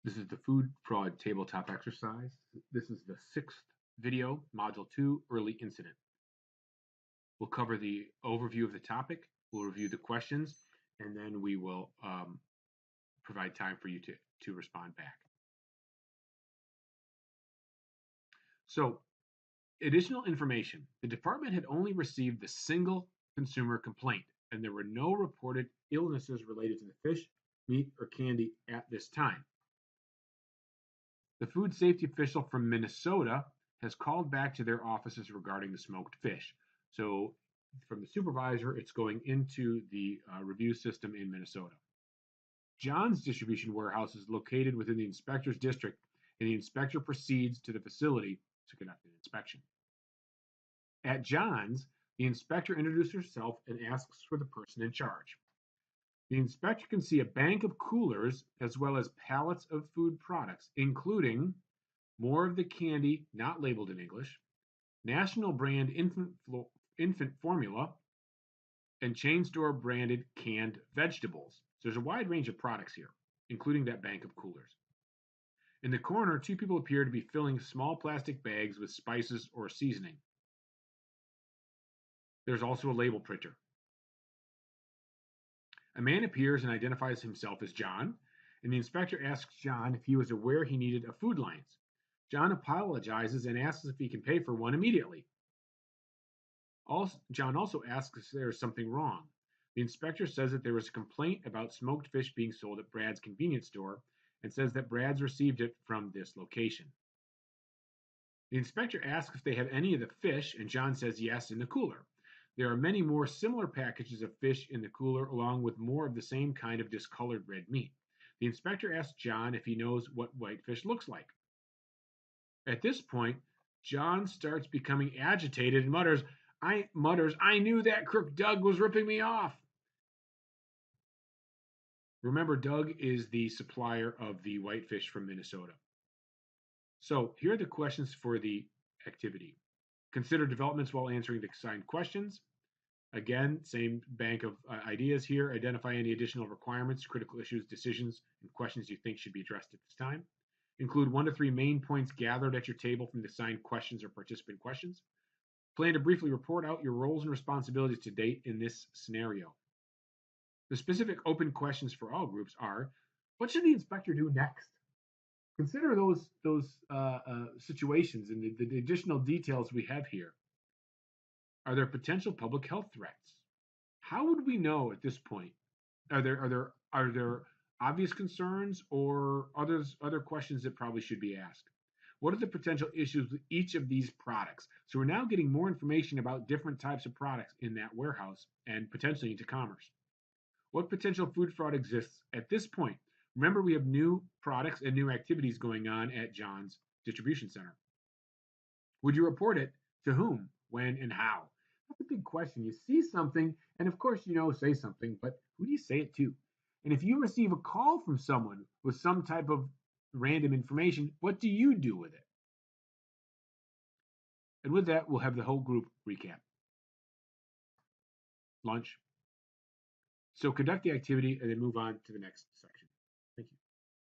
This is the food fraud tabletop exercise. This is the 6th video, Module 2, Early Incident. We'll cover the overview of the topic, we'll review the questions, and then we will provide time for you to respond back. So, additional information. The department had only received the single consumer complaint, and there were no reported illnesses related to the fish, meat, or candy at this time. The food safety official from Minnesota has called back to their offices regarding the smoked fish. So from the supervisor, it's going into the review system in Minnesota. John's distribution warehouse is located within the inspector's district, and the inspector proceeds to the facility to conduct an inspection. At John's, the inspector introduces herself and asks for the person in charge. The inspector can see a bank of coolers as well as pallets of food products, including more of the candy not labeled in English, national brand infant formula, and chain store branded canned vegetables. So there's a wide range of products here, including that bank of coolers. In the corner, two people appear to be filling small plastic bags with spices or seasoning. There's also a label printer. A man appears and identifies himself as John, and the inspector asks John if he was aware he needed a food license. John apologizes and asks if he can pay for one immediately. John also asks if there is something wrong. The inspector says that there was a complaint about smoked fish being sold at Brad's convenience store and says that Brad's received it from this location. The inspector asks if they have any of the fish, and John says yes in the cooler. There are many more similar packages of fish in the cooler, along with more of the same kind of discolored red meat. The inspector asks John if he knows what whitefish looks like. At this point, John starts becoming agitated and mutters, I knew that crook Doug was ripping me off. Remember, Doug is the supplier of the whitefish from Minnesota. So here are the questions for the activity. Consider developments while answering the assigned questions. Again, same bank of ideas here. Identify any additional requirements, critical issues, decisions, and questions you think should be addressed at this time. Include 1 to 3 main points gathered at your table from the assigned questions or participant questions. Plan to briefly report out your roles and responsibilities to date in this scenario. The specific open questions for all groups are, what should the inspector do next? Consider those situations and the additional details we have here. Are there potential public health threats? How would we know at this point? Are there obvious concerns or other questions that probably should be asked? What are the potential issues with each of these products? So we're now getting more information about different types of products in that warehouse and potentially into commerce. What potential food fraud exists at this point? Remember, we have new products and new activities going on at John's distribution center. Would you report it to whom, when, and how? That's a big question. You see something, and of course, say something, but who do you say it to? And if you receive a call from someone with some type of random information, what do you do with it? And with that, we'll have the whole group recap. Lunch. So conduct the activity and then move on to the next section.